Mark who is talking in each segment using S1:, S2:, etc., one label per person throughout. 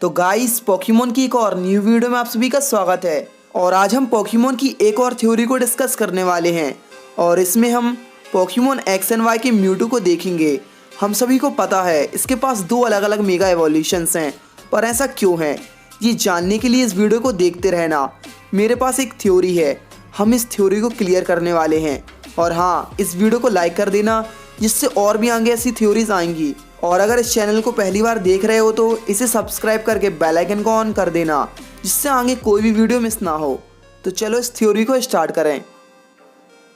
S1: तो guys Pokemon की एक और न्यू वीडियो में आप सभी का स्वागत है। और आज हम पोकेमोन की एक और थ्योरी को डिस्कस करने वाले हैं और इसमें हम पोकेमोन एक्स एंड वाई के म्यूटू को देखेंगे। हम सभी को पता है इसके पास दो अलग अलग मेगा एवोल्यूशंस हैं, पर ऐसा क्यों है ये जानने के लिए इस वीडियो को देखते रहना। मेरे पास एक थ्योरी है, हम इस थ्योरी को क्लियर करने वाले हैं। और हाँ, इस वीडियो को लाइक कर देना जिससे और भी आगे ऐसी थ्योरीज आएंगी। और अगर इस चैनल को पहली बार देख रहे हो तो इसे सब्सक्राइब करके बेल आइकन को ऑन कर देना जिससे आगे कोई भी वीडियो मिस ना हो। तो चलो इस थ्योरी को स्टार्ट करें।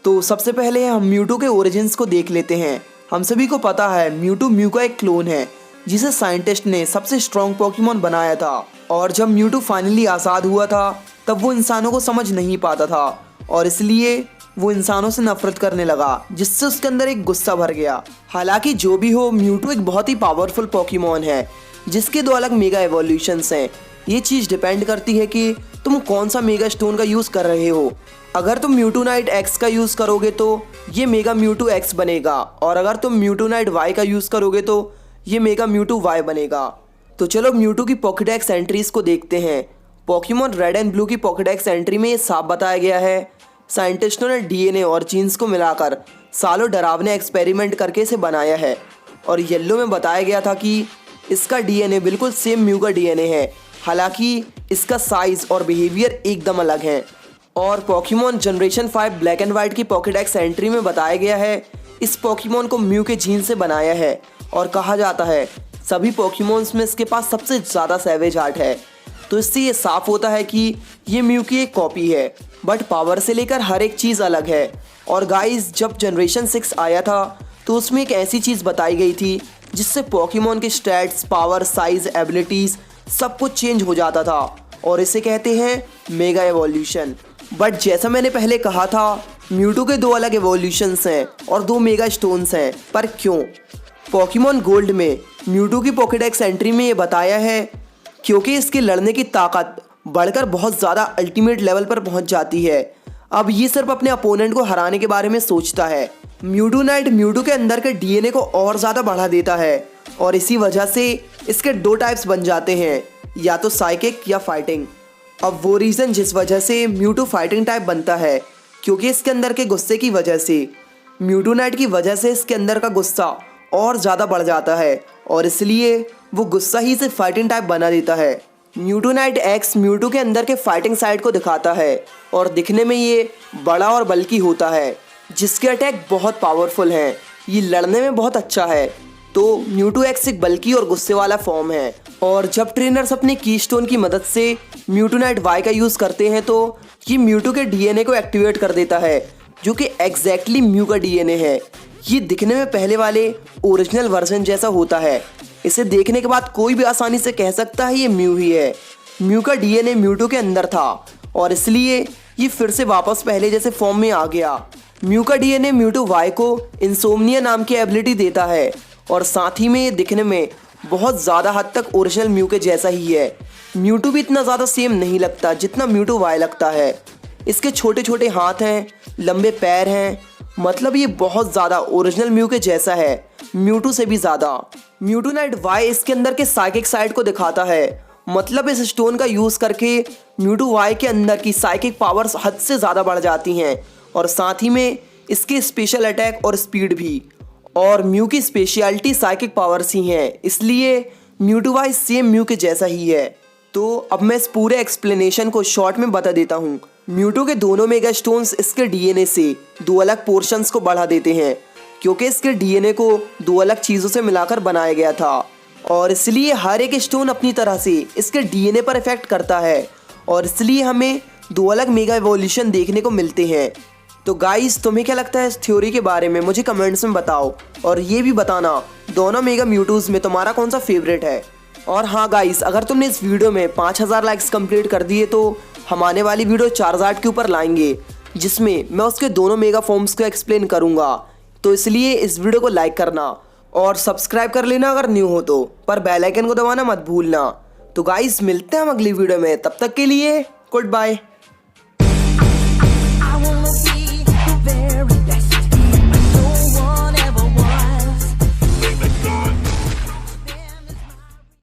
S1: तो सबसे पहले हम म्यूटू के ओरिजिन्स को देख लेते हैं। हम सभी को पता है म्यूटू म्यू का एक क्लोन है जिसे साइंटिस्ट ने सबसे स्ट्रॉन्ग पोकेमोन बनाया था। और जब म्यूटू फाइनली आज़ाद हुआ था तब वो इंसानों को समझ नहीं पाता था और इसलिए वो इंसानों से नफरत करने लगा, जिससे उसके अंदर एक गुस्सा भर गया। हालांकि जो भी हो, म्यूटू एक बहुत ही पावरफुल पोकेमोन है जिसके दो अलग मेगा एवोल्यूशंस हैं। ये चीज़ डिपेंड करती है कि तुम कौन सा मेगा स्टोन का यूज़ कर रहे हो। अगर तुम म्यूटूनाइट एक्स का यूज़ करोगे तो ये मेगा म्यूटू एक्स बनेगा, और अगर तुम म्यूटूनाइट वाई का यूज़ करोगे तो ये मेगा म्यूटू वाई बनेगा। तो चलो म्यूटू की पॉकेडेक्स एंट्रीज को देखते हैं। पोकेमोन रेड एंड ब्लू की पॉकेडेक्स एंट्री में ये साफ बताया गया है, साइंटिस्टों ने डीएनए और जीन्स को मिलाकर सालों डरावने एक्सपेरिमेंट करके इसे बनाया है। और येलो में बताया गया था कि इसका डीएनए बिल्कुल सेम म्यू का डीएनए है, हालांकि इसका साइज और बिहेवियर एकदम अलग है। और Pokemon generation 5 black and white की पॉकेडेक्स एंट्री में बताया गया है इस पोकेमोन को म्यू के जीन से बनाया है। और कहा जाता है सभी पोकेमोन्स में इसके पास सबसे ज़्यादा सैवेज हार्ट है। तो इससे ये साफ होता है कि ये म्यू की एक कॉपी है, बट पावर से लेकर हर एक चीज़ अलग है। और गाइस, जब जनरेशन 6 आया था तो उसमें एक ऐसी चीज़ बताई गई थी जिससे पोकेमोन के स्टैट्स, पावर, साइज, एबिलिटीज़ सब कुछ चेंज हो जाता था, और इसे कहते हैं मेगा एवोल्यूशन। बट जैसा मैंने पहले कहा था, म्यूटू के दो अलग एवोल्यूशंस हैं और दो मेगा स्टोन्स हैं। पर क्यों? पोकेमोन गोल्ड में म्यूटू की पॉकेडेक्स एंट्री में ये बताया है क्योंकि इसके लड़ने की ताकत बढ़कर बहुत ज़्यादा अल्टीमेट लेवल पर पहुंच जाती है। अब ये सिर्फ अपने अपोनेंट को हराने के बारे में सोचता है। म्यूटूनाइट म्यूटू के अंदर के डीएनए को और ज़्यादा बढ़ा देता है, और इसी वजह से इसके दो टाइप्स बन जाते हैं, या तो साइकिक या फाइटिंग। अब वो रीज़न जिस वजह से म्यूटू फाइटिंग टाइप बनता है क्योंकि इसके अंदर के गुस्से की वजह से, म्यूटूनाइट की वजह से इसके अंदर का गुस्सा और ज़्यादा बढ़ जाता है, और इसलिए वो गुस्सा ही से फाइटिंग टाइप बना देता है। म्यूटूनाइट एक्स म्यूटू के अंदर के फाइटिंग साइड को दिखाता है, और दिखने में ये बड़ा और बल्की होता है, जिसके अटैक बहुत पावरफुल हैं। ये लड़ने में बहुत अच्छा है। तो म्यूटू एक्स एक बल्की और गुस्से वाला फॉर्म है। और जब ट्रेनर्स अपने कीस्टोन की मदद से म्यूटूनाइट वाई का यूज़ करते हैं तो ये म्यूटू के डीएनए को एक्टिवेट कर देता है, जो कि एग्जैक्टली म्यू का डीएनए है। ये दिखने में पहले वाले ओरिजिनल वर्जन जैसा होता है। इसे देखने के बाद कोई भी आसानी से कह सकता है ये म्यू ही है। म्यू का डीएनए म्यूटू के अंदर था और इसलिए ये फिर से वापस पहले जैसे फॉर्म में आ गया। म्यू का डीएनए म्यूटू वाई को इंसोम्निया नाम की एबिलिटी देता है, और साथ ही में ये दिखने में बहुत ज़्यादा हद तक ओरिजिनल म्यू के जैसा ही है। म्यूटू भी इतना ज़्यादा सेम नहीं लगता जितना म्यूटू वाई लगता है। इसके छोटे छोटे हाथ हैं, लंबे पैर हैं, मतलब ये बहुत ज़्यादा ओरिजिनल म्यू के जैसा है, म्यूटू से भी ज़्यादा। म्यूटूनाइट वाई इसके अंदर के साइकिक साइड को दिखाता है, मतलब इस स्टोन का यूज़ करके म्यूटू वाई के अंदर की साइकिक पावर्स हद से ज़्यादा बढ़ जाती हैं, और साथ ही में इसके स्पेशल अटैक और स्पीड भी। और म्यू की स्पेशलिटी साइकिक पावर्स ही हैं, इसलिए म्यूटू वाई सेम म्यू के जैसा ही है। तो अब मैं इस पूरे एक्सप्लेनेशन को शॉर्ट में बता देता हूँ। म्यूटू के दोनों मेगा स्टोन्स इसके डीएनए से दो अलग पोर्शंस को बढ़ा देते हैं, क्योंकि इसके डीएनए को दो अलग चीज़ों से मिलाकर बनाया गया था, और इसलिए हर एक स्टोन अपनी तरह से इसके डीएनए पर इफेक्ट करता है, और इसलिए हमें दो अलग मेगा एवोल्यूशन देखने को मिलते हैं। तो गाइस, तुम्हें क्या लगता है इस थ्योरी के बारे में? मुझे कमेंट्स में बताओ, और ये भी बताना दोनों मेगा म्यूटूज में तुम्हारा कौन सा फेवरेट है। और हाँ गाइस, अगर तुमने इस वीडियो में 5000 लाइक्स कंप्लीट कर दिए तो हम आने वाली वीडियो 4000 के ऊपर लाएंगे, जिसमें मैं उसके दोनों मेगा फॉर्म्स को एक्सप्लेन करूँगा। तो इसलिए इस वीडियो को लाइक करना और सब्सक्राइब कर लेना अगर न्यू हो तो, पर बेल आइकन को दबाना मत भूलना। तो गाइस, मिलते हैं हम अगली वीडियो में, तब तक के लिए गुड बाय।